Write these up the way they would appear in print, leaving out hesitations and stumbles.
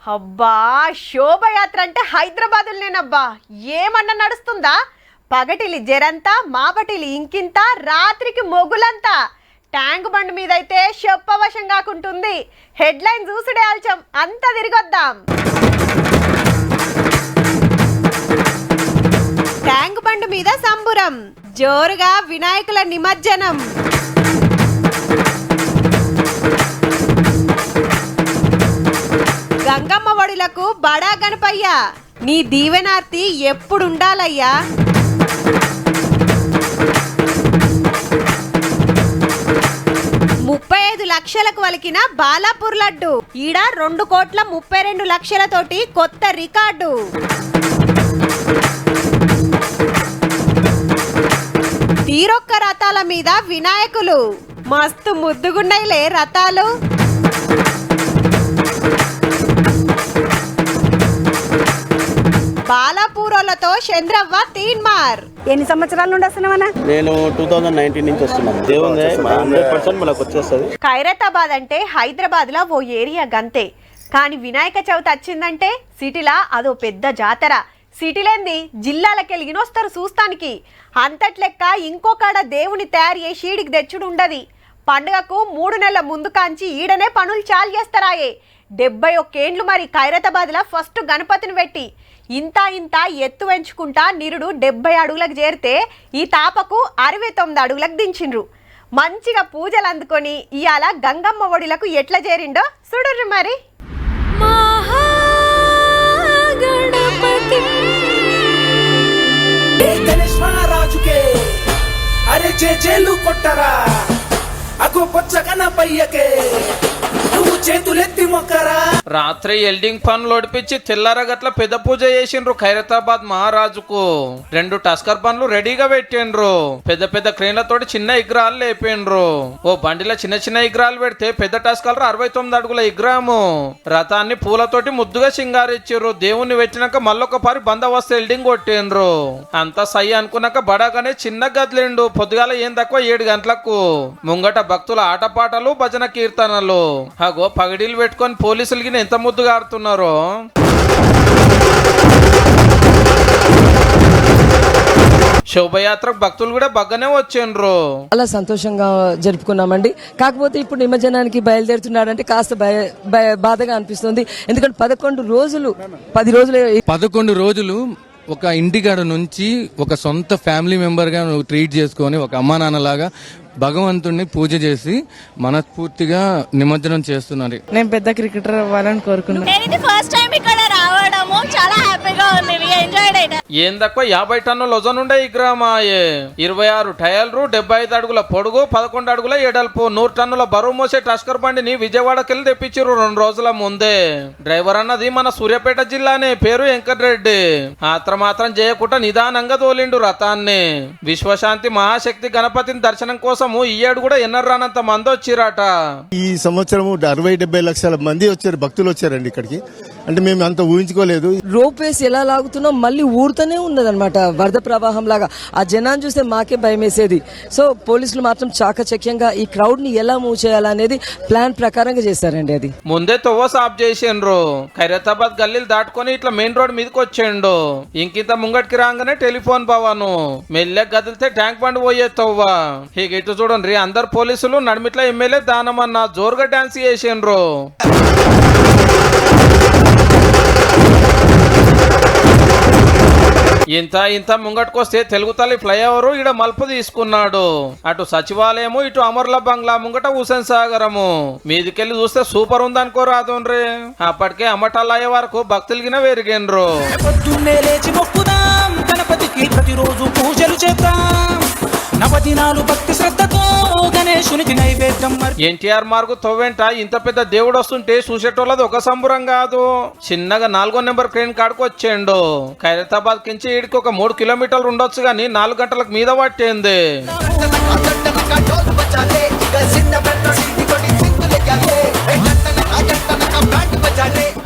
అబ్బా శోభయాత్ర అంటే హైదరాబాదులోనేనబ్బా. ఏమన్నా నడుస్తుందా? పగటిలి జరంతా, మాపటిలి ఇంకింత, రాత్రికి మొగులంతా. ట్యాంక్ బండ్ మీద అయితే చెప్పవశం కాకుంటుంది. హెడ్లైన్ చూసుడే ఆల్చం, అంతా తిరిగొద్దాం. ట్యాంక్ బండ్ మీద సంబురం, జోరుగా వినాయకుల నిమజ్జనం. గంగమ్మ ఒడిలకు బడా గణపయ్య, నీ దీవెనార్తి ఎప్పుడుండాలయ్యా. ముప్పై 5 లక్షలకు వలికిన బాలాపూర్ లడ్డు ఈడ 2,32,00,000తోటి కొత్త రికార్డు. తీరొక్క రథాల మీద వినాయకులు, మస్తు ముద్దుగున్నాయిలే రథాలు. బాలాపూరోలతో చంద్రవ్వ తీన్మార్. ఎన్ని సంవత్సరాల నుండి వస్తున్నావన్నా? నేను 2019 నుంచి వస్తున్నాను. దేవుందే 100% మనకు వచ్చేస్తుంది. ఖైరతాబాద్ అంటే హైదరాబాద్ లో ఓ ఏరియా గంతే, కానీ వినాయక చవితి వచ్చిందంటే సిటీలా అదో పెద్ద జాతర. సిటీలేంది జిల్లాలకెళ్ళిన వస్తారు చూస్తానికి. అంతట్లెక్క ఇంకొకడ దేవుని తయారు చేసి ఈడికి తెచ్చుడు ఉండది. పండుగకు 3 నెలల ముందు కాంచి ఈడనే పనులు చాలు చేస్తారాయే. 71 ఏండ్లు మరి ఖైరతాబాద్లో ఫస్ట్ గణపతిని పెట్టి ఇంత ఎత్తు పెంచుకుంటా నిరుడు 70 అడుగులకు చేరితే ఈ తాపకు 69 అడుగులకు దించిండ్రు. మంచిగా పూజలు అందుకొని ఇవాళ గంగమ్మ ఒడిలకు ఎట్లా చేరిండో చూడుర్రి మరి. అరే చేలు కొట్టరా అగో పొచ్చ కనపయ్యకే నువ్వు చేతులెత్తి మొక్కరా. రాత్రి ఎల్డింగ్ పనులు ఒడిపించి తెల్లారగట్ల పెద్ద పూజ చేసిండ్రు ఖైరతాబాద్ మహారాజుకు. 2 టస్కర్ పనులు రెడీగా పెట్టిండ్రు. పెద్ద పెద్ద క్రేన్లతోటి చిన్న విగ్రహాలు లేపిండ్రు. ఓ బండిలో చిన్న చిన్న విగ్రహాలు పెడితే పెద్ద టస్కర్ 69 అడుగుల విగ్రహము. రథాన్ని పూలతోటి ముద్దుగా సింగారిచ్చిర్రు. దేవుణ్ణి పెట్టినాక మళ్ళొక పారి బందోబస్తు ఎల్డింగ్ కొట్టిండ్రు. అంతా సై అనుకున్నాక బడాగానే చిన్న గదిలిండు. పొద్దుగాల ఏం తక్కువ 7 గంటలకు. ముంగట భక్తుల ఆటపాటలు, భజన కీర్తనలు. అగో పగడీలు పెట్టుకొని పోలీసులకి ఎంత ముద్దుగా ఆడుతున్నారో. శోభయాత్రకు భక్తులు కూడా బాగానే వచ్చిండ్రు. చాలా సంతోషంగా జరుపుకున్నామండి. కాకపోతే ఇప్పుడు నిమజ్జనానికి బయలుదేరుతున్నాడంటే కాస్త బాధగా అనిపిస్తుంది. ఎందుకంటే 11 రోజులు ఒక ఇంటికాడ నుంచి ఒక సొంత ఫ్యామిలీ మెంబర్ గా నువ్వు ట్రీట్ చేసుకొని ఒక అమ్మా నాన్నలాగా భగవంతుడిని పూజ చేసి మనస్ఫూర్తిగా నిమజ్జనం చేస్తున్నారు. నేను పెద్ద క్రికెటర్ అవ్వాలని కోరుకున్నాను. ఫస్ట్ టైం ఇక్కడ రావడము చాలా హ్యాపీగా ఉంది. ఏం తక్కువ 50 టన్నుల వజన్ ఉండే విగ్రహమాయే. 26 టైర్లు, 75 అడుగుల పొడుగు, 11 అడుగుల ఎడల్పు, 100 టన్నుల బరువు మోసే టస్కర్ బండిని విజయవాడకెళ్ళి తెప్పించారు 2 రోజుల ముందే. డ్రైవర్ అన్నది మన సూర్యాపేట జిల్లానే, పేరు వెంకటరెడ్డి. మాత్రం చేయకుండా నిదానంగా తోలిండు రథాన్ని. విశ్వశాంతి మహాశక్తి గణపతిని దర్శనం కోసము ఈ ఏడు కూడా ఎన్నరానంత మంది వచ్చిరట. ఈ సంవత్సరం 60-70 లక్షల మంది వచ్చారు, భక్తులు వచ్చారండి ఇక్కడికి. అంటే మేము అంత ఊహించుకోలేదు. రోప్ వేసి ఎలా లాగుతున్నాం మళ్ళీ ఊరుతూనే ఉన్నదన్నమాట, వరద ప్రవాహం లాగా. ఆ జనాన్ని చూస్తే మాకే భయం వేసేది. సో పోలీసులు మాత్రం చాకచక్యంగా ఈ క్రౌడ్ ని ఎలా మూవ్ చేయాలనేది ప్లాన్ ప్రకారంగా చేశారండి. అది ముందే తొవ్వ సాఫ్ చేసిండ్రు. ఖైరతాబాద్ గల్లీలు దాటుకొని ఇట్లా మెయిన్ రోడ్ మీదకి వచ్చిండు. ఇంకింత ముంగటికి రాగానే టెలిఫోన్ భవను, మెల్లె గదిలితే ట్యాంక్ బండ్ పోయే తొవ్వ. ఇటు చూడండి, అందరు పోలీసులు నడిమిట్ల ఎమ్మెల్యే దానమన్న జోరుగా డాన్స్ చేసిండ్రు. ఇంత ముంగట్టుకొస్తే తెలుగు తల్లి ఫ్లైఓవర్ ఈడ మలుపు తీసుకున్నాడు. అటు సచివాలయము, ఇటు అమర్ల బంగ్లా ముంగట హుసేన్ సాగరము. మీదికెళ్ళి చూస్తే సూపర్ ఉందనుకో రాదుండ్రి. అప్పటికే అమ్మటాలయ్యే వరకు భక్తులకిన పెరిగిండ్రు. పొద్దున్నే లేచి మొక్కుదాం, గణపతికి ప్రతిరోజు పూజలు చేద్దాం. నవదినాలు భక్తి శ్రద్ధతో గణేశునికి నైవేద్యం. ఎన్టీఆర్ మార్గు తవ్వెంట ఇంత పెద్ద దేవుడు వస్తుంటే చూసేటోళ్ళది ఒక సంబురం కాదు. చిన్నగా 4వ నెంబర్ క్రేన్ కాడికి వచ్చేండు. ఖైరతాబాద్ కించి ఈడికి ఒక 3 కిలోమీటర్లు ఉండొచ్చు గాని 4 గంటలకు మీద పట్టింది.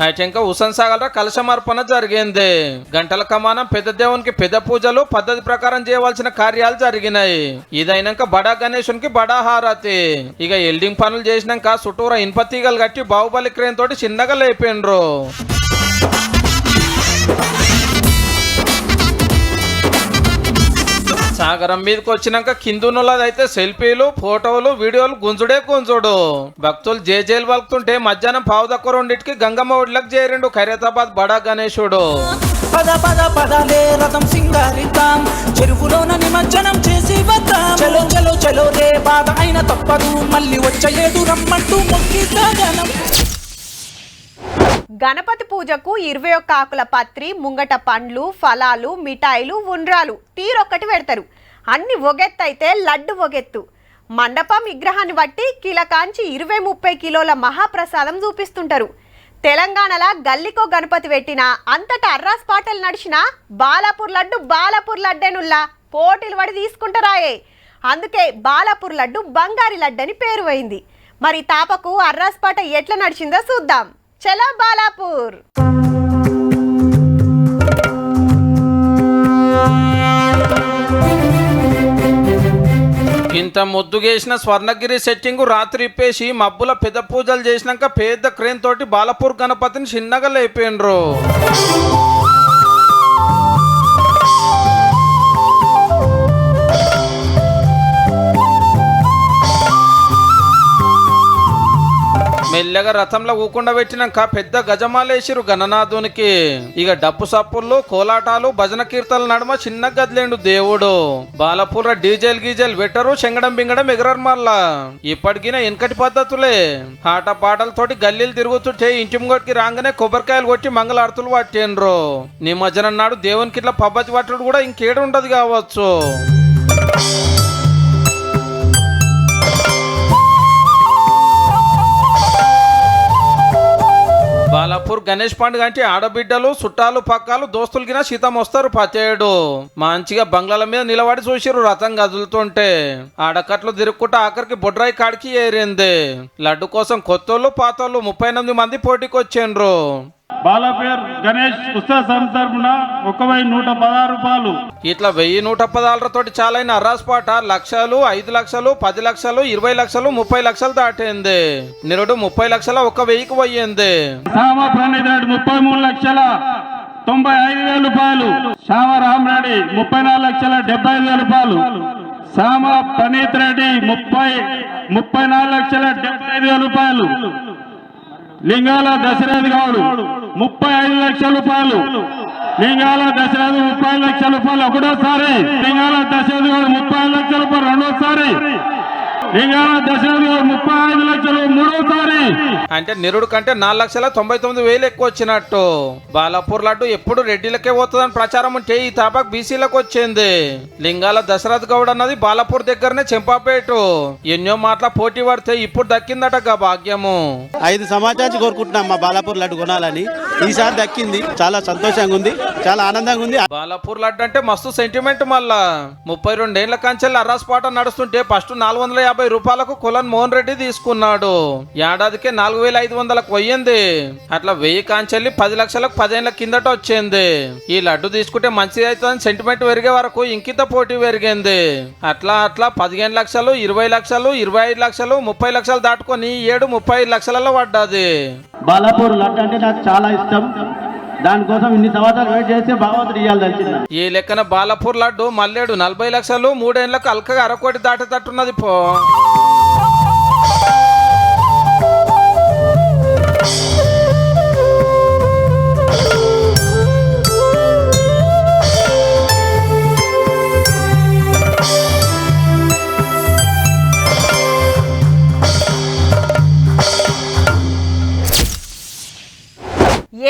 అయితే ఇంకా హుసన్ సాగర్ కలశమర్పణ జరిగింది. గంటల కమానం పెద్ద దేవునికి పెద్ద పూజలు పద్ధతి ప్రకారం చేయవలసిన కార్యాలు జరిగినాయి. ఇదైనాక బడా గణేశునికి బడా హారతి. ఇక ఎల్డింగ్ పనులు చేసినాక చుట్టూరా ఇనుప తీగలు కట్టి బాహుబలి క్రేన్ తోటి చిన్నగా లేపిండ్రు. సాగరం మీదకి వచ్చినాక కిందున్నదైతే సెల్ఫీలు ఫోటోలు వీడియోలు గుంజుడే గుంజుడు. భక్తులు జేజేలు వలుకుతుంటే మధ్యాహ్నం 1:15కి గంగమ్మ ఒడిలకు చేరిండు ఖైరతాబాద్ బడా గణేశుడు. పద పద పదలే రథం సింగారిద్దాం, చెరువులోన నిమజ్జనం చేసి వద్దాం. చలో చలో చలో రే బాధ అయిన తప్పదు, మళ్ళీ వచ్చేడు రమ్మంటూ మొక్కి సాగనం. గణపతి పూజకు 21 ఆకుల పత్రి, ముంగట పండ్లు, ఫలాలు, మిఠాయిలు, ఉండ్రాలు తీరొక్కటి పెడతారు. అన్ని ఒగెత్తైతే లడ్డు ఒగెత్తు. మండపం విగ్రహాన్ని బట్టి కిలకాంచి 20-30 కిలోల మహాప్రసాదం చూపిస్తుంటారు. తెలంగాణలో గల్లికో గణపతి పెట్టినా అంతటా అర్రాస్ పాటలు నడిచినా బాలాపూర్ లడ్డేనుల్లా పోటీలు పడి తీసుకుంటారాయే. అందుకే బాలాపూర్ లడ్డు బంగారి లడ్డు అని పేరు పోయింది. మరి తాపకు అర్రాస్ పాట ఎట్లా నడిచిందో చూద్దాం. చలో బాలాపూర్. ఇంత ముద్దుగేసిన స్వర్ణగిరి సెట్టింగ్ రాత్రి ఇప్పేసి మబ్బుల పెద్ద పూజలు చేసినాక పెద్ద క్రేన్ తోటి బాలాపూర్ గణపతిని చిన్నగా లేపిండ్రు. మెల్లగా రథంలో ఊకుండా పెట్టినాక పెద్ద గజమాలేసిరు గణనాథునికి. ఇక డప్పు సప్పుళ్ళు, కోలాటాలు, భజన కీర్తనల నడుమ చిన్న గదిలేండు దేవుడు. బాలపూర డీజేల్ గీజేల్ పెట్టరు, చెంగడం బింగడం ఎగరరు. మళ్ళా ఇప్పటికినా వెనకటి పద్ధతులే. ఆట పాటలతోటి గల్లీలు తిరుగుతుంటే ఇంటి ముంగటికి రాగానే కొబ్బరికాయలు కొట్టి మంగళారతులు పట్టిండ్రు. నిమజ్జనం నాడు దేవునికి ఇట్లా పబ్బతి పట్టుడు కూడా ఇంకేడు ఉండదు కావచ్చు. బాలాపూర్ గణేష్ పండుగ అంటే ఆడబిడ్డలు, చుట్టాలు, పక్కాలు, దోస్తులు గిన శీతం వస్తారు. పతేడు మంచిగా బంగ్లాల మీద నిలబడి చూసిరు రథం కదులుతుంటే. ఆడకట్లు తిరుక్కుంటా ఆఖరికి బొడ్రాయి కాడికి ఏరింది. లడ్డు కోసం కొత్తోళ్ళు పాతోళ్ళు 38 మంది పోటీకి వచ్చిండ్రు. బాలాపూర్ గణేష్ ఉత్సవ సందర్భన 1,116 రూపాయలు. ఇట్లా 1,116 తోటి చాలైన అర్రాస్ పాట లక్షలు, 5 లక్షలు, 10 లక్షలు, 20 లక్షలు, 30 లక్షలు దాటింది. నిరుడు 30 లక్షల 1,000కి పోయింది. శ్యామ ప్రణీత్ రెడ్డి 33,95,000 రూపాయలు. శ్యామ రామరెడ్డి 34,75,000 రూపాయలు. శ్యామ ప్రణీత్ రెడ్డి 34,75,000 రూపాయలు. లింగాల దశరథ్ గౌడ్ 35 లక్షల రూపాయలు. లింగాల దశరథ్ 30 లక్షల రూపాయలు ఒకటోసారి. లింగాల దశరథ్ గౌడ్ 35 లక్షల రూపాయలు రెండోసారి. లింగాల దశరథ్ గౌడ్ 35 లక్షలు మూడోసారి. అంటే నిరుడు కంటే 4,99,000 ఎక్కువ వచ్చినట్టు. బాలాపూర్ లడ్డు ఎప్పుడు రెడ్డిలకే పోతుందని ప్రచారం ఉంటే ఈ తాపాక్ బీసీలకు వచ్చింది. లింగాల దశరథ్ గౌడ్ అన్నది బాలాపూర్ దగ్గరనే చెంపాపేటు. ఎన్నో మాటల పోటీ పడితే ఇప్పుడు దక్కిందట భాగ్యము. 5 సంవత్సరాలు కోరుకుంటున్నాం మా బాలాపూర్ లడ్డు కొనాలని. ఈసారి దక్కింది. చాలా సంతోషంగా ఉంది, చాలా ఆనందంగా ఉంది. బాలాపూర్ లడ్డు అంటే మస్తు సెంటిమెంట్. మళ్ళా 32 ఏళ్ల కంచెల్లి అర్రాస్ పాట నడుస్తుంటే ఫస్ట్ 450 రూపాయలకు కులన్ మోహన్ రెడ్డి తీసుకున్నాడు. ఏడాదికే 4,500లకు పోయింది. అట్లా 1000 కాంచెల్లి 10 లక్షలకు 10 ఏళ్ల కిందట వచ్చింది. ఈ లడ్డు తీసుకుంటే మంచిది అవుతుందని సెంటిమెంట్ పెరిగే వరకు ఇంకింత పోటీ పెరిగింది. అట్లా 15 లక్షలు, 20 లక్షలు, 25 లక్షలు, 30 లక్షలు దాటుకొని 35 లక్షలలో పడ్డది. బాలాపూర్ లడ్డు అంటే నాకు చాలా ఇష్టం. దానికోసం ఇన్ని సంవత్సరాలు వెయిట్ చేస్తే భగవంతుడు ఇవ్వాలి. ఈ లెక్కన బాలాపూర్ లడ్డు మల్లేడు 40 లక్షలు 3 ఏళ్లకు అల్కగా 1 కోటి దాటేటట్టున్నది పో.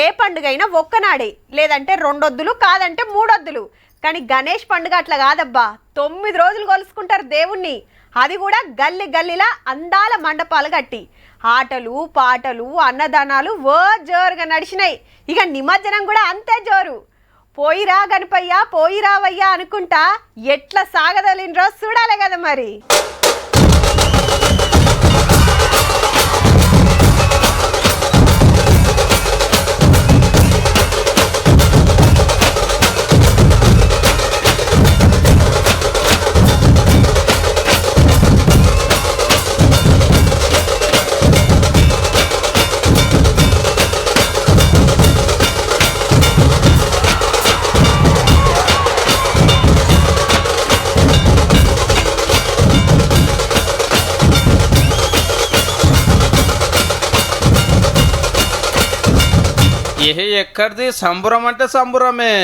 ఏ పండుగైనా ఒక్కనాడే, లేదంటే 2 వద్దులు, కాదంటే 3 వద్దులు. కానీ గణేష్ పండుగ అట్లా కాదబ్బా. 9 రోజులు కొలుసుకుంటారు దేవుణ్ణి. అది కూడా గల్లి గల్లీలా అందాల మండపాలు కట్టి. ఆటలు, పాటలు, అన్నదానాలు జోరుగా నడిచినాయి. ఇక నిమజ్జనం కూడా అంతే జోరు. పోయిరా గణపయ్య, పోయిరావయ్యా అనుకుంటా ఎట్లా సాగదలినరో చూడాలి కదా మరి. ఎక్కడిది సంబురం అంటే సంబురమే.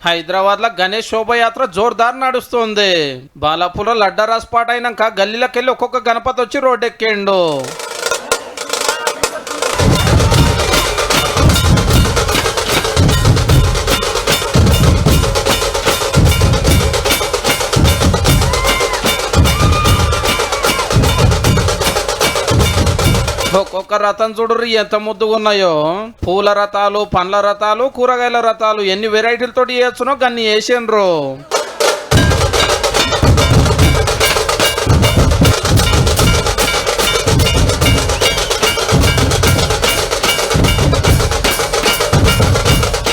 హైదరాబాద్ లో గణేష్ శోభయాత్ర జోర్దార్ నడుస్తుంది. బాలాపూర్ లడ్డరా స్పాట్ అయినాక గల్లీలోకెళ్ళి ఒక్కొక్క గణపతి వచ్చి రోడ్డెక్కిండు. ఒక్కొక్క రథం చూడుర్రి ఎంత ముద్దుగా ఉన్నాయో. పూల రథాలు, పండ్ల రథాలు, కూరగాయల రథాలు ఎన్ని వెరైటీలతో వేయచ్చునో గన్ని వేసిండ్రు.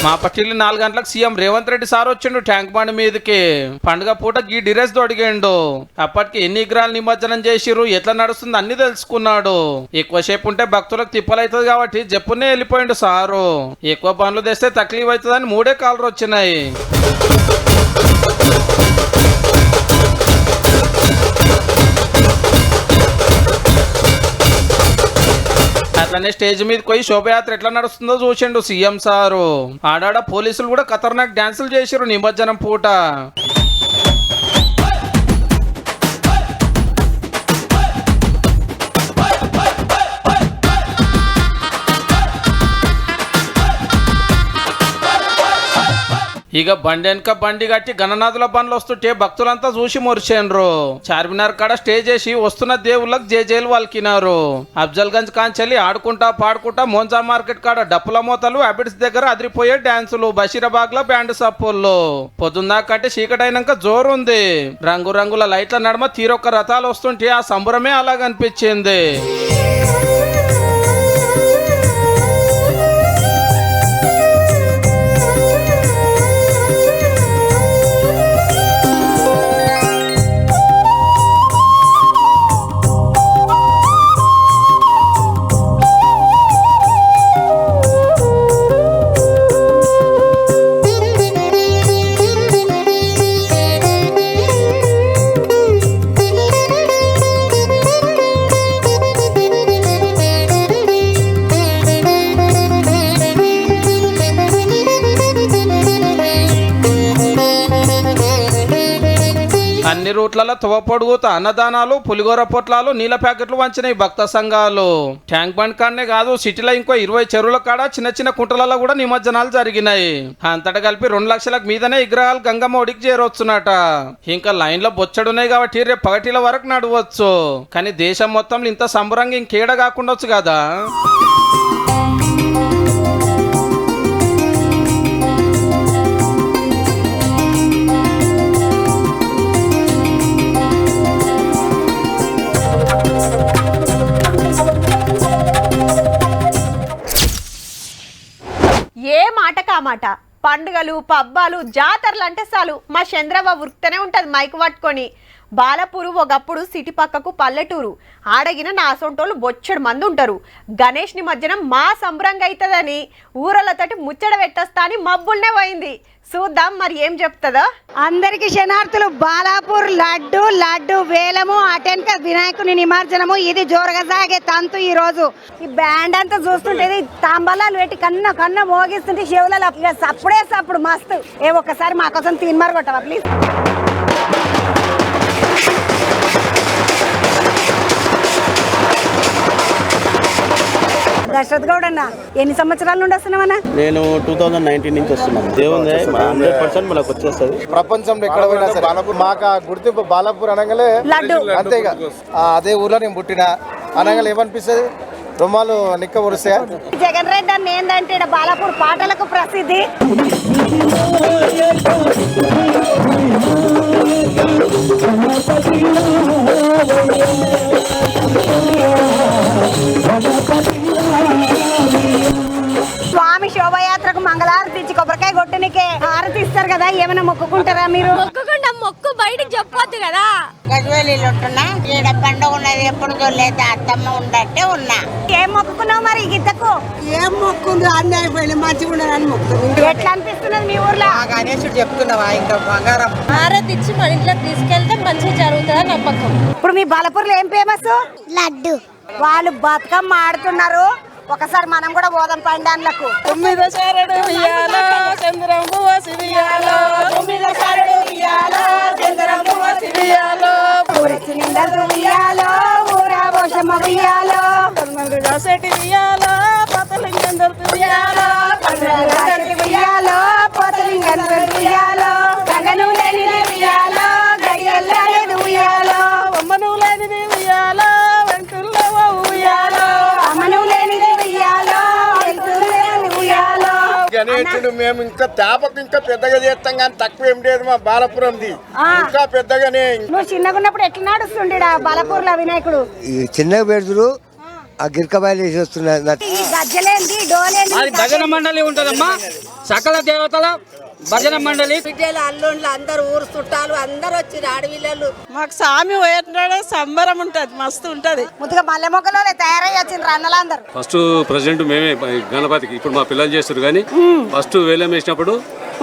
మా పట్టిల్లి 4 గంటలకు సీఎం రేవంత్ రెడ్డి సార్ వచ్చిండు ట్యాంక్ బండ్ మీదకి. పండుగ పూట గీ డిరెస్ దొడిగిండు. అప్పటికి ఎన్ని విగ్రహాలు నిమజ్జనం చేసిరు, ఎట్లా నడుస్తుంది అన్ని తెలుసుకున్నాడు. ఎక్కువసేపు ఉంటే భక్తులకు తిప్పలవుతుంది కాబట్టి జప్పునే వెళ్ళిపోయిండు సారు. ఎక్కువ పనులు తెస్తే తక్లీఫ్ అవుతుందని 3 కాలర్ వచ్చినాయి. అట్లనే స్టేజ్ మీదకి పోయి శోభయాత్ర ఎట్లా నడుస్తుందో చూసిండు సీఎం సారు. ఆడాడ పోలీసులు కూడా ఖతర్నాక్ డాన్సులు చేసిరు నిమజ్జనం పూట. ఇక బండి వెనక బండి కట్టి గణనాథుల బండ్లు వస్తుంటే భక్తులంతా చూసి మురిచేండ్రు. చార్మినార్ కాడ స్టే చేసి వస్తున్న దేవుళ్ళకి జేజేలు వల్కినారు. అఫ్జల్ గంజ్ కాంచెల్లి ఆడుకుంటా పాడుకుంటా మోంజా మార్కెట్ కాడ డప్పుల మోతలు, అబిడ్స్ దగ్గర అదిరిపోయే డాన్సులు, బషీరాబాగ్ లో బ్యాండ్ సప్పుల్లో. పొద్దుందాకంటే చీకటైనాక జోరుంది. రంగురంగుల లైట్ల నడుమ తీరొక్క రథాలు వస్తుంటే ఆ సంబరమే అలాగనిపించింది. అన్ని రూట్లలో తువ పొడుగుతా అన్నదానాలు, పులిగోర పొట్లాలు, నీళ్ళ ప్యాకెట్లు వంచినాయి భక్త సంఘాలు. ట్యాంక్ బండ్ కాడనే కాదు, సిటీలో ఇంకో 20 చెరువుల కాడ చిన్న చిన్న కుంటలలో కూడా నిమజ్జనాలు జరిగినాయి. అంతటా కలిపి 2 లక్షలకు మీదనే విగ్రహాలు గంగమ్మ ఒడికి చేరవచ్చునట. ఇంకా లైన్ లో బొచ్చడున్నాయి కాబట్టి రేపు పగటిల వరకు నడవచ్చు. కానీ దేశం మొత్తంలో ఇంత సంబరంగా ఇంకేడ కాకుండొచ్చు కదా. ఏ మాట కామాట పండుగలు, పబ్బాలు, జాతరలు అంటే చాలు మా చంద్రబాబు ఉరుకుతూనే ఉంటది మైకు పట్టుకొని. బాలపూరు ఒకప్పుడు సిటీ పక్కకు పల్లెటూరు. ఆడగిన నా సొంటోళ్ళు బొచ్చడు మంది ఉంటారు. గణేష్ నిమజ్జనం మా సంబరంగా అవుతుందని ఊరలతోటి ముచ్చట పెట్టొస్తా అని మబ్బుల్నే పోయింది. చూద్దాం మరి ఏం చెప్తుందో. అందరికి శనార్థులు. బాలాపూర్ లడ్డు లడ్డు వేలము, అటెన్క వినాయకుని నిమజ్జనము. ఇది జోరుగా సాగే తంతు. ఈ రోజు ఈ బ్యాండ్ అంతా చూస్తుంటే తాంబలాలు పెట్టి కన్న కన్న మోగిస్తుంటే చెవులలో ఇక సప్పుడే సప్పుడు మస్తు. ఒక్కసారి మా కోసం తీన్మార్ కొట్టవా ప్లీజ్. దశరథ్ గౌడ్ అన్న, ఎన్ని సంవత్సరాల నుండి వస్తున్నావన్నా? నేను 2019 నుంచి వస్తున్నాను. దేవుందే 100% మనకు వచ్చేస్తుంది. ప్రపంచంలో ఎక్కడ పోయినా సరే మాకు గుర్తింపు బాలాపూర్ అనగానే లడ్డు అంతేగా. అదే ఊర్లో నేను పుట్టిన అనగానే ఏమనిపిస్తుంది, రుమాలు నిక్క పొరుస్తాయా. జగన్ రెడ్డి అన్న ఏంటంటే బాలాపూర్ పాటలకు ప్రసిద్ధి. స్వామి శోభయాత్రకు మంగళారతి ఇచ్చి కొబ్బరికాయ కొట్టనికే హారతి ఇస్తారు కదా, ఏమైనా మొక్కుకుంటారా మీరు? మొక్కుకుండా మొక్కు బయటకు చెప్పొద్దు కదా. గజవేలీలు ఉంటున్నా, ఈడ పండుగ ఉన్నది ఎప్పుడు చూడలేదు, అత్తమ్మ ఉండట్టే ఉన్నా. ఏం మొక్కుకున్నావు మరి గీతకు? ఏం మొక్కుంది అన్ని అయిపోయింది, మంచిగా ఉండదని మొక్కుతుంది. ఎట్లా అనిపిస్తున్నది మీ ఊర్లో? గణేశుడు చెప్తున్నావా ఇంకా బంగారం హారతి ఇచ్చి మన ఇంట్లో తీసుకెళ్తే మంచిగా జరుగుతుందని నమ్మకం. ఇప్పుడు మీ బాలపూర్లో ఏం ఫేమస్? లడ్డు. వాళ్ళు బతుకమ్మ ఆడుతున్నారు, ఒకసారి మనం కూడా పోదాం పండాన్లకు. 9వ శరణు ఉయ్యాలో చంద్రం పోసి ఉయ్యాలో 9వ శరణు ఉయ్యాలో చంద్రం పోసి ఉయ్యాలో ఊరికి నిందలు ఉయ్యాలో ఊరా పోషమ్మ ఉయ్యాలో రాసేటి ఉయ్యాలో పతలింగం ఉయ్యాలో ఉయ్యాలో పోతలింగం ఉయ్యాలో గగను లేనిది ఉయ్యాలో గడియల్లానేది ఉయ్యాలో అమ్మను లేనిది ఉయ్యాలో వెంటుల్లో ఉయ్యాలో అమ్మను లేనిది ఉయ్యాలో వెళ్తురు లేనిది ఉయ్యాలో. గణేశుడు మేము ఇంకా తేపకు ఇంకా పెద్దగా చేస్తాం కానీ తక్కువ ఏం లేదు మా బాలపురంది ఇంకా పెద్దగానే. నువ్వు చిన్నగా ఉన్నప్పుడు ఎట్లా నడుస్తుండే బాలపూర్ల వినాయకుడు? చిన్నగా పెడుతురు ఆ గిరికబాయిలు వేసి వస్తున్నారు. ఈ గజ్జలేంది డోలేంది భజన మండలి ఉంటదమ్మా, సకల దేవతల భజన మండలి. బిడ్డలు అల్లుండ్లు అందరు ఊరు చుట్టాలు అందరు వచ్చి ఆడవిల్లలు. మాకు స్వామి పోయేటప్పుడు సంబరం ఉంటది, మస్తు ఉంటది. ముద్దుగా మల్లె మొక్కలో తయారై వచ్చిండ్రు అన్నలందరూ. ఫస్ట్ ప్రెసిడెంట్ మేమే గణపతికి. ఇప్పుడు మా పిల్లలు చేస్తారు కానీ ఫస్ట్ వేలం వేసినప్పుడు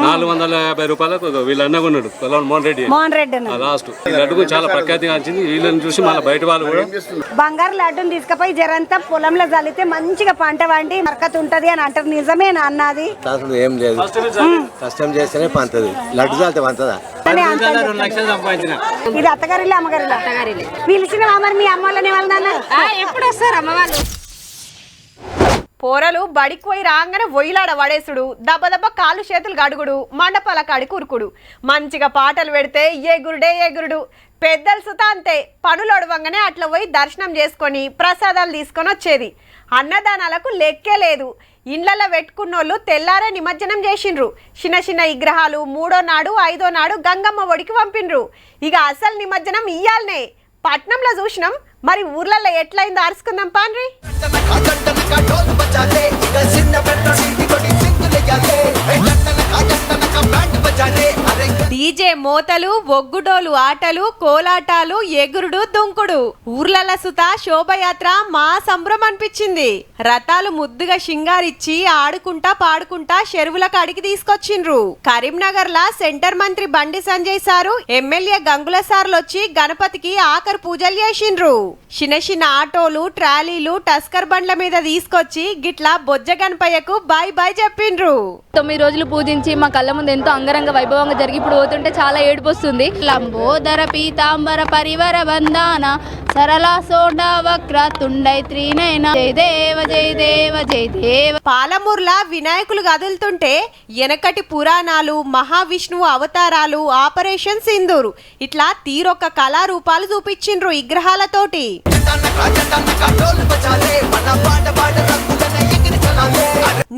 450 రూపాయలకు వీళ్ళు అన్నగా ఉన్నాడు మోహన్ రెడ్డి. మోహన్ రెడ్డి లాస్ట్ ఈ లడ్డుకు చాలా ప్రఖ్యాతిగా వచ్చింది. వీళ్ళని చూసి మళ్ళీ బయట వాళ్ళు కూడా బంగారు లడ్డుని తీసుకుపోయి జరంతా పొలంలో చల్లితే మంచిగా పంట వండి మరకత ఉంటది అని అంటారు. నిజమేనా అన్నది? అసలు ఏం లేదు, కష్టం చేస్తేనే పంతది. లడ్డు చాలితే పంతదా? ఇది అత్తగారిలే అమ్మగారిలే? అత్తగారిలే. పిలిచిన మరి మీ అమ్మ వాళ్ళని వాళ్ళ ఎప్పుడు వస్తారు అమ్మ వాళ్ళు? పోరలు బడికి పోయి రాగానే ఒయిలాడ వడేసుడు, దెబ్బ దెబ్బ కాళ్ళు చేతులు గడుగుడు, మండపాల కాడి కురుకుడు, మంచిగా పాటలు పెడితే ఎగురుడే ఎగురుడు. పెద్దలు సుతా అంతే, పనులు ఒడవంగానే అట్లా పోయి దర్శనం చేసుకొని ప్రసాదాలు తీసుకొని వచ్చేది. అన్నదానాలకు లెక్కే లేదు. ఇండ్లలో పెట్టుకున్నోళ్ళు తెల్లారే నిమజ్జనం చేసిండ్రు. చిన్న చిన్న విగ్రహాలు 3వ నాడు 5వ నాడు గంగమ్మ ఒడికి పంపిండ్రు. ఇక అసలు నిమజ్జనం ఇయ్యాలనే. పట్నంలో చూసినాం, మరి ఊర్లలో ఎట్లయిందో అరుచుకుందాం పాన్రి. డీజే మోతలు, ఒగ్గుడోలు ఆటలు, కోలాటాలు, ఎగురుడు దుంకుడు. ఊర్లల సుత శోభయాత్ర మా సంబరం అనిపించింది. రథాలు ముద్దుగా షింగారిచ్చి ఆడుకుంటా పాడుకుంటా చెరువుల కాడికి తీసుకొచ్చిండ్రు. కరీంనగర్ లా సెంటర్ మంత్రి బండి సంజయ్ సారు, ఎమ్మెల్యే గంగుల సార్లు వచ్చి గణపతికి ఆఖరి పూజలు చేసిండ్రు. చిన్న చిన్న ఆటోలు, ట్రాలీలు, టస్కర్ బండ్ల మీద తీసుకొచ్చి గిట్లా బొజ్జ గణపయ్యకు బాయ్ బాయ్ చెప్పిండ్రు. 9 రోజులు పూజించి మా కళ్ళ ముందు ఎంతో అంగరంగ వైభవంగా జరిగి ఇప్పుడు పోతుంటే చాలా ఏడుపు వస్తుంది. లంబోదర పీతాంబర పరివర బంధాన సరళ సోడా వక్ర తుండై త్రీనైన జై దేవ జై దేవ జై దేవ. పాలమూర్ల వినాయకులు కదులుతుంటే వెనకటి పురాణాలు, మహావిష్ణువు అవతారాలు, ఆపరేషన్ సింధూరు ఇట్లా తీరొక్క కళారూపాలు చూపించిండ్రు విగ్రహాలతోటి.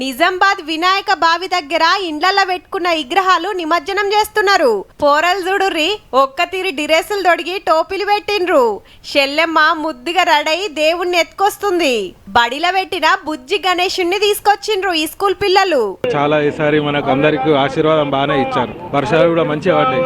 నిజామాబాద్ వినాయక బావి దగ్గర ఇండ్లల్లో పెట్టుకున్న విగ్రహాలు నిమజ్జనం చేస్తున్నారు. పోరలు చూడుర్రి, ఒక్క తీరి డ్రెస్సులు తొడిగి టోపీలు పెట్టిండ్రు. షెల్లెమ్మ ముద్దుగా రడై దేవుణ్ణి ఎత్తుకొస్తుంది. బడిలో పెట్టిన బుజ్జి గణేశుణ్ణి తీసుకొచ్చిండ్రు ఈ స్కూల్ పిల్లలు. చాలా ఈసారి మనకు అందరికి ఆశీర్వాదం బాగానే ఇచ్చారు. వర్షాలు కూడా మంచిగా పడ్డాయి.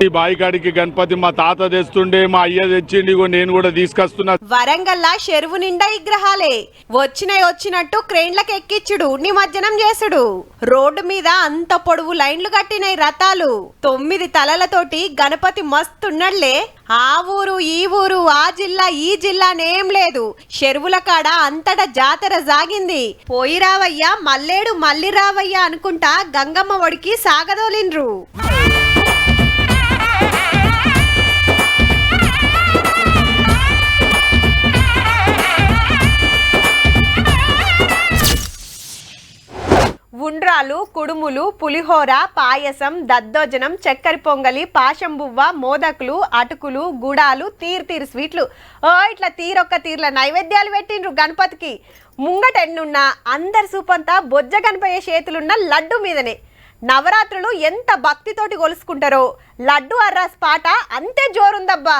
ఈ బాయికాడికి గణపతి మా తాత తెస్తుండే, మా అయ్య తెచ్చిండి, నేను కూడా తీసుకొస్తున్నా. వరంగల్లా చెరువు నిండా విగ్రహాలే. వచ్చినట్టు క్రేన్లకు ఎక్కిచ్చుడు, నిమజ్జనం చేసుడు. రోడ్డు మీద అంత పొడవు లైన్లు కట్టినాయి రథాలు. 9 తలలతోటి గణపతి మస్తున్నాళ్లే. ఆ ఊరు ఈ ఊరు, ఆ జిల్లా ఈ జిల్లానేం లేదు. చెరువుల కాడ అంతటా జాతర సాగింది. పోయి రావయ్యా మల్లేడు మళ్ళీ రావయ్యా అనుకుంటా గంగమ్మ ఒడికి సాగదోలిండ్రు. ఉండ్రాలు, కుడుములు, పులిహోర, పాయసం, దద్దోజనం, చక్కెర పొంగలి, పాశం బువ్వ, మోదకులు, అటుకులు, గుడాలు, తీరు స్వీట్లు, ఇట్లా తీరొక్క తీర్ల నైవేద్యాలు పెట్టిండ్రు గణపతికి. ముంగటెన్నున్నా అందరి సూపంతా బొజ్జ గణపయ్య చేతులున్న లడ్డు మీదనే. నవరాత్రులు ఎంత భక్తితోటి కొలుసుకుంటారో లడ్డు అర్రాస్ పాట అంతే జోరుందబ్బా.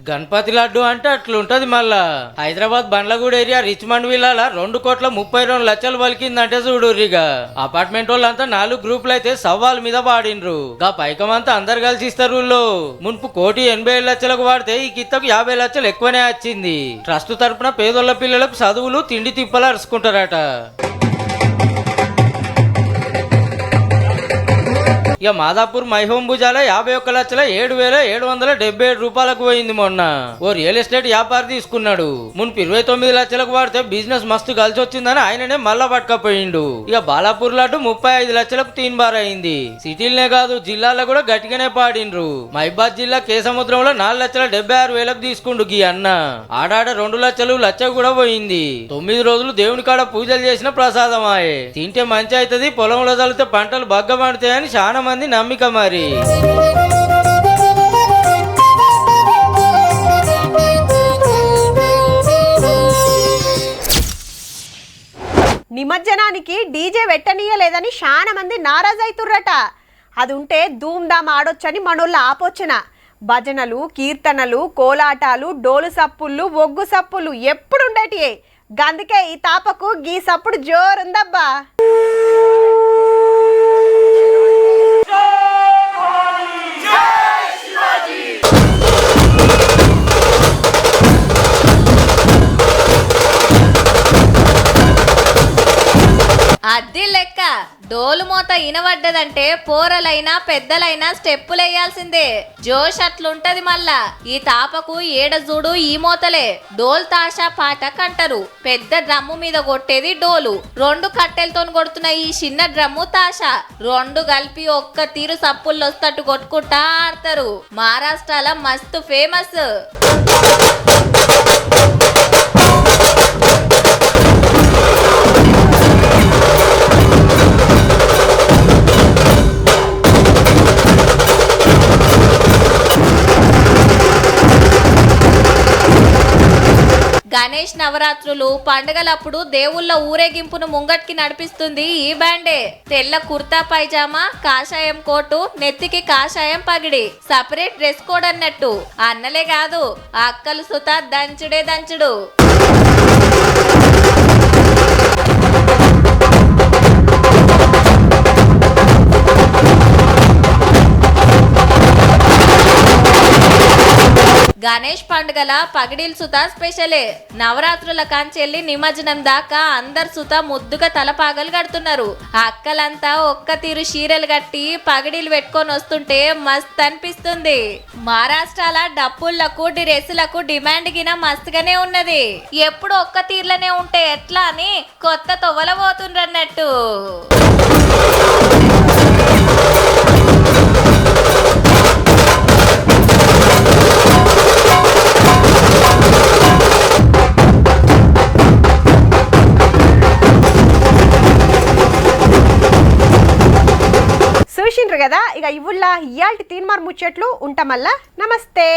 గణపతి లడ్డు అంటే అట్లుంటది. మళ్ళా హైదరాబాద్ బండ్లగూడ ఏరియా రిచ్మండ్ విల్లాల 2,32,00,000 పలికిందంటే చూడుర్రిగా. అపార్ట్మెంట్ వాళ్ళంతా 4 గ్రూపులు అయితే సవాల్ మీద పాడిండ్రు. గా పైకమంతా అందరు కలిసి ఇస్తారు. మున్పు 1,87,00,000 వాడితే ఈ కిత్తకు 50 లక్షలు ఎక్కువనే వచ్చింది. ట్రస్ట్ తరపున పేదోళ్ల పిల్లలకు చదువులు తిండి తిప్పలు అరుచుకుంటారట. ఇక మాదాపూర్ మైహోం భుజాల 51,07,777 రూపాయలకు పోయింది మొన్న. ఓ రియల్ ఎస్టేట్ వ్యాపారి తీసుకున్నాడు. మున్పు 29 లక్షలకు వాడితే బిజినెస్ మస్తు కలిసి వచ్చిందని ఆయననే మళ్ళా పట్టుకపోయిండు. ఇక బాలాపూర్ లడ్డు 35 లక్షలకు తీన్బార్ అయింది. సిటీలనే కాదు జిల్లాలో కూడా గట్టిగానే పాడిండ్రు. మహిబాద్ జిల్లా కేసముద్రంలో 4,76,000కు తీసుకుండు గీ అన్న. ఆడాడ 2 లక్ష కూడా పోయింది. 9 రోజులు దేవుని కాడ పూజలు చేసిన ప్రసాదమాయే. తింటే మంచి అవుతుంది, పొలంలో చల్లితే పంటలు బగ్గ పడతాయని చాలా మంది నమ్మిక మరి. నిమజ్జనానికి డీజే పెట్టనీయలేదని చాలా మంది నారాజైతుర్రట. అది ఉంటే ధూమ్ధామ్ ఆడొచ్చని మనోళ్ళు ఆపోచన. భజనలు, కీర్తనలు, కోలాటాలు, డోలు సప్పుళ్ళు, ఒగ్గు సప్పుళ్ళు ఎప్పుడుండేటియే. గందుకే ఈ తాపకు గీ సప్పుడు జోరుందబ్బా. అద్ది లెక్క డోలు మోత ఇనబడ్డదంటే పోరలైనా పెద్దలైనా స్టెప్పులేయాల్సిందే. జోష్ అట్లుంటది. మళ్ళా ఈ తాపకు ఏడ చూడు ఈ మోతలే. డోల్ తాషా పాట కంటారు. పెద్ద డ్రమ్ము మీద కొట్టేది డోలు. 2 కట్టెలతో కొడుతున్న ఈ చిన్న డ్రమ్ము తాషా. 2 కలిపి ఒక్క తీరు సప్పుళ్ళు వస్తట్టు కొట్టుకుంటా ఆడతారు. మహారాష్ట్రలో మస్తు ఫేమస్. గణేష్ నవరాత్రులు పండుగలప్పుడు దేవుళ్ళ ఊరేగింపును ముంగట్కి నడిపిస్తుంది ఈ బ్యాండే. తెల్ల కుర్తా పైజామా, కాషాయం కోటు, నెత్తికి కాషాయం పగిడి, సపరేట్ డ్రెస్ కోడ్ అన్నట్టు. అన్నలే కాదు అక్కలు సుత దంచుడే దంచుడు. గణేష్ పండుగల పగిడిల్ సుత స్పెషలే. నవరాత్రుల కాంచెల్లి నిమజ్జనం దాకా అందరు సుత ముద్దుగా తలపాగలు కడుతున్నారు. అక్కలంతా ఒక్క తీరు చీరలు కట్టి పగిడిలు పెట్టుకొని వస్తుంటే మస్త్ అనిపిస్తుంది. మహారాష్ట్రల డప్పుళ్లకు డ్రెస్సులకు డిమాండ్ గిన మస్తుగానే ఉన్నది. ఎప్పుడు ఒక్క తీర్లనే ఉంటే ఎట్లా అని కొత్త తొవ్వల పోతుండ్రన్నట్టు. చూసిండ్రు కదా. ఇక ఇవుళ్ళ ఇయాల్టి తీన్మార్ ముచ్చట్లు ఉంటామల్లా. నమస్తే.